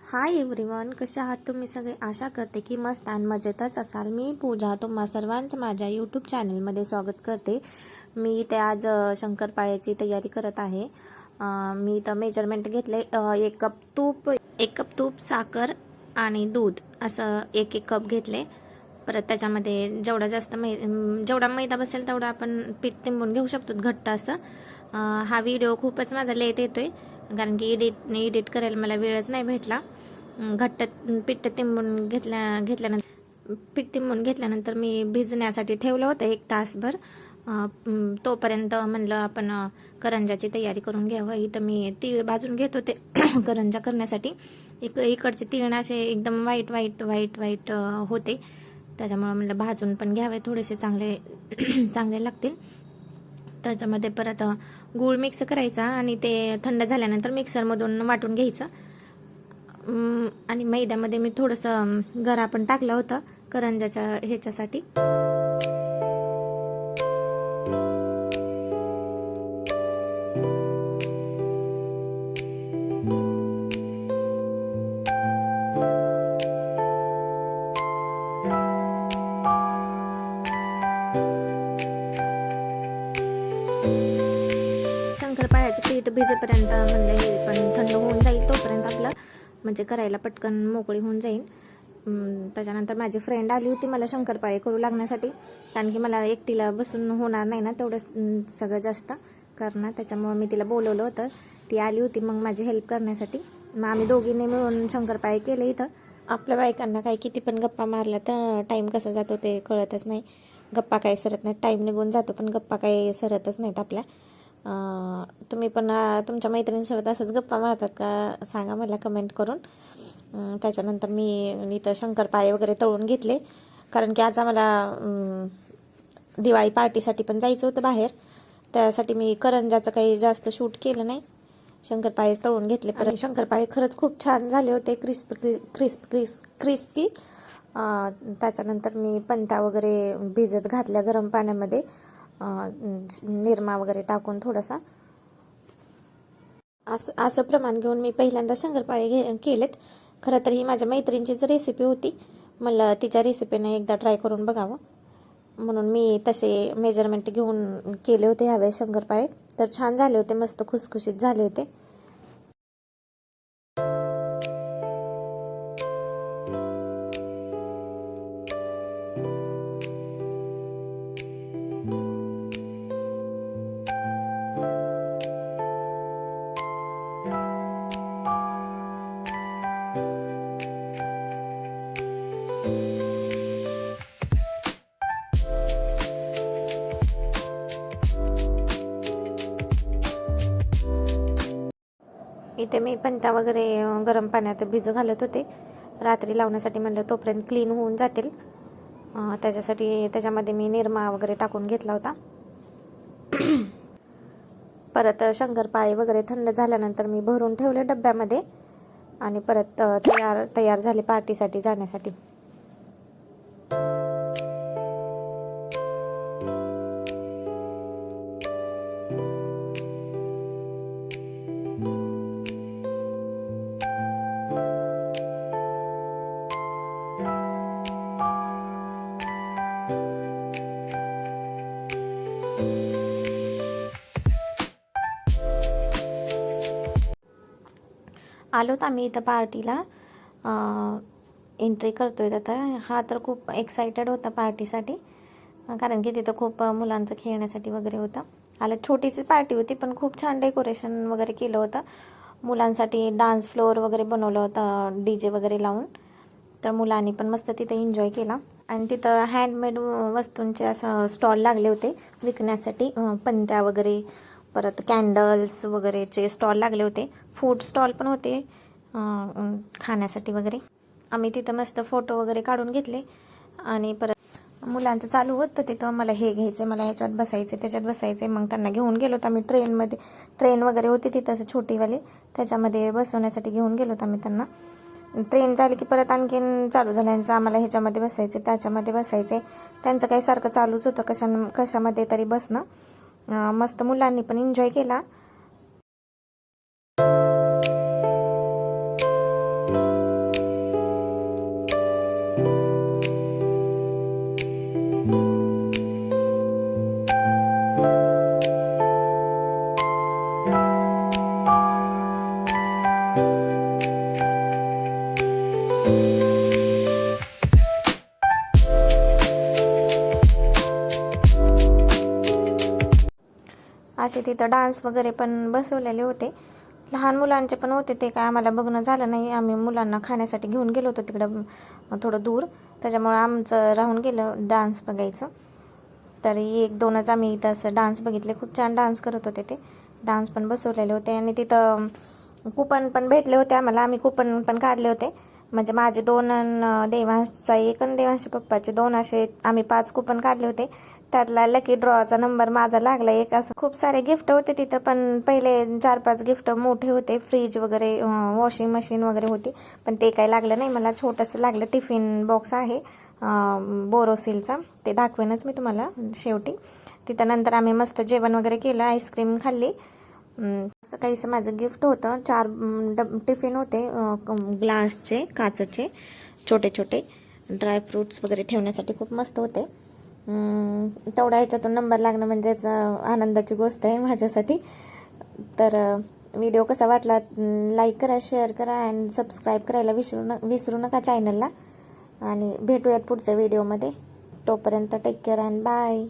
Hi everyone, कसे आहात तुम्ही सगळे? आशा करते की मस्त आणि मजेतच असाल. मी पूजा तुम्हा सर्वांचं माझ्या यूट्यूब चॅनलमध्ये स्वागत करते. मी ते आज शंकरपाळ्याची तयारी करत आहे. मी तर मेजरमेंट घेतले, 1 कप तूप, साखर आणि दूध असं 1 कप घेतले. परत त्याच्यामध्ये जेवढा मैदा बसेल तेवढा आपण पीठ तिंबून घेऊ शकतो, घट्ट असं. हा व्हिडिओ खूपच माझा लेट येतोय कारण की एडिट करायला मला वेळच नाही भेटला. घट्ट पीठ तिंबून घेतल्यानंतर मी भिजण्यासाठी ठेवलं होतं 1 तासभर. तोपर्यंत म्हणलं आपण करंजाची तयारी करून घ्यावं. इथं मी तीळ भाजून घेत होते करंजा करण्यासाठी. इकडचे तीळ असे एकदम वाईट होते, त्याच्यामुळे म्हणलं भाजून पण घ्यावे, थोडेसे चांगले चांगले लागतील. त्याच्यामध्ये परत गूळ मिक्स करायचा आणि ते थंड झाल्यानंतर मिक्सरमधून वाटून घ्यायचं. आणि मैद्यामध्ये मी थोडंसं गरा पण टाकलं होतं करंजाच्या ह्याच्यासाठी. शंकरपाळ्याचं पीठ भिजेपर्यंत म्हणजे हे पण थंड होऊन जाईल, तोपर्यंत आपलं म्हणजे करायला पटकन मोकळी होऊन जाईल. त्याच्यानंतर माझी फ्रेंड आली होती मला शंकरपाळे करू लागण्यासाठी, कारण की मला एकटीला बसून होणार नाही ना तेवढं सगळं जास्त करणं. त्याच्यामुळे मी तिला बोलवलं होतं, ती आली होती मग माझी हेल्प करण्यासाठी. मग आम्ही दोघींनी मिळून शंकरपाळे केले. इथं आपल्या बायकांना काही किती पण गप्पा मारल्या तर टाईम कसा जातो ते कळतच नाही. गप्पा काही सरत नाहीत, टाईम निघून जातो पण गप्पा काही सरतच नाहीत आपल्या. तुम्ही पण तुमच्या असंच गप्पा मारतात का सांगा मला कमेंट करून. त्याच्यानंतर मी इथं शंकरपाळे वगैरे तळून घेतले, कारण की आज आम्हाला दिवाळी पार्टीसाठी पण जायचं होतं बाहेर. त्यासाठी मी करंजाचं काही जास्त शूट केलं नाही, शंकरपाळे तळून घेतले. परत शंकरपाळे खरंच खूप छान झाले होते, क्रिस्पी. त्याच्यानंतर मी पंता वगैरे भिजत घातल्या गरम पाण्यामध्ये, निरमा वगैरे टाकून थोडासा. असं प्रमाण घेऊन मी पहिल्यांदा शंकरपाळे केलेत. खरं तर ही माझ्या मैत्रिणीचीच रेसिपी होती, मला तिच्या रेसिपीने एकदा ट्राय करून बघावं म्हणून मी तसे मेजरमेंट घेऊन केले होते ह्यावेळेस शंकरपाळे. तर छान झाले होते, मस्त खुसखुशीत झाले होते. इथे मी पंता वगैरे गरम पाण्यात भिजू घालत होते, रात्री लावण्यासाठी. म्हणलं तोपर्यंत क्लीन होऊन जातील, त्याच्यामध्ये मी निरमा वगैरे टाकून घेतला होता. परत शंकरपाळे वगैरे थंड झाल्यानंतर मी भरून ठेवले डब्यामध्ये आणि परत तयार झाले पार्टीसाठी जाण्यासाठी. आलोत आम्ही इथं पार्टीला, एंट्री करतोय आता. हा तर खूप एक्सायटेड होता पार्टीसाठी, कारण की तिथं खूप मुलांचं खेळण्यासाठी वगैरे होतं. छोटीशी पार्टी होती पण खूप छान डेकोरेशन वगैरे केलं होतं. मुलांसाठी डान्स फ्लोअर वगैरे बनवलं होतं DJ वगैरे लावून, तर मुलांनी पण मस्त तिथे एन्जॉय केला. आणि तिथं हँडमेड वस्तूंचे असं स्टॉल लागले होते विकण्यासाठी, पंत्या वगैरे, परत कॅन्डल्स वगैरेचे स्टॉल लागले होते. फूड स्टॉल पण होते खाण्यासाठी वगैरे. आम्ही तिथं मस्त फोटो वगैरे काढून घेतले. आणि परत मुलांचं चालू होतं तिथं, मला हे घ्यायचं, मला ह्याच्यात बसायचं, त्याच्यात बसायचं. मग त्यांना घेऊन गेलो होतो आम्ही ट्रेन वगैरे होती तिथं असं छोटीवाली, त्याच्यामध्ये बसवण्यासाठी घेऊन गेलो होतो आम्ही त्यांना. ट्रेन झाली की परत आणखीन चालू झाल्याचं, आम्हाला ह्याच्यामध्ये बसायचे, त्याच्यामध्ये बसायचे. त्यांचं काही सारखं चालूच होतं, कशामध्ये तरी बसणं. मस्त मुलांनी पण एन्जॉय केला. मुलांचे तिथं डान्स वगैरे पण बसवलेले होते. लहान मुलांचे पण होते, ते काय आम्हाला बघणं झालं नाही. आम्ही मुलांना खाण्यासाठी घेऊन गेलो होतो तिकडं थोडं दूर, त्याच्यामुळं आमचं राहून गेलं डान्स बघायचं. तरी 1-2च आम्ही इथं असं डान्स बघितले. खूप छान डान्स करत होते ते, डान्स पण बसवलेले होते. आणि तिथं कुपन पण भेटले होते आम्हाला, आम्ही कुपन पण काढले होते. म्हणजे माझे 2 आणि देवांशचा 1 आणि देवांशच्या पप्पाचे 2, असे आम्ही 5 कुपन काढले होते. त्यातला लकी ड्रॉचा नंबर माझा लागला एक. असं खूप सारे गिफ्ट होते तिथं, पण पहिले 4-5 गिफ्ट मोठे होते, फ्रीज वगैरे, वॉशिंग मशीन वगैरे होती, पण ते काही लागलं नाही मला. छोटंसं लागलं, टिफिन बॉक्स आहे बोरोसिलचा, ते दाखवेनच मी तुम्हाला शेवटी. तिथं नंतर आम्ही मस्त जेवण वगैरे केलं, आईस्क्रीम खाल्ली. असं काहीसं माझं गिफ्ट होतं. 4 टिफिन होते ग्लासचे, काचेचे, छोटे छोटे, ड्रायफ्रूट्स वगैरे ठेवण्यासाठी खूप मस्त होते. तेवढ्या ह्याच्यातून नंबर लागणं म्हणजेच आनंदाची गोष्ट आहे माझ्यासाठी. तर व्हिडिओ कसा वाटला लाईक करा, शेअर करा आणि सबस्क्राईब करायला विसरू नका चॅनलला. आणि भेटूयात पुढच्या व्हिडिओमध्ये. तोपर्यंत टेक केअर अँड बाय.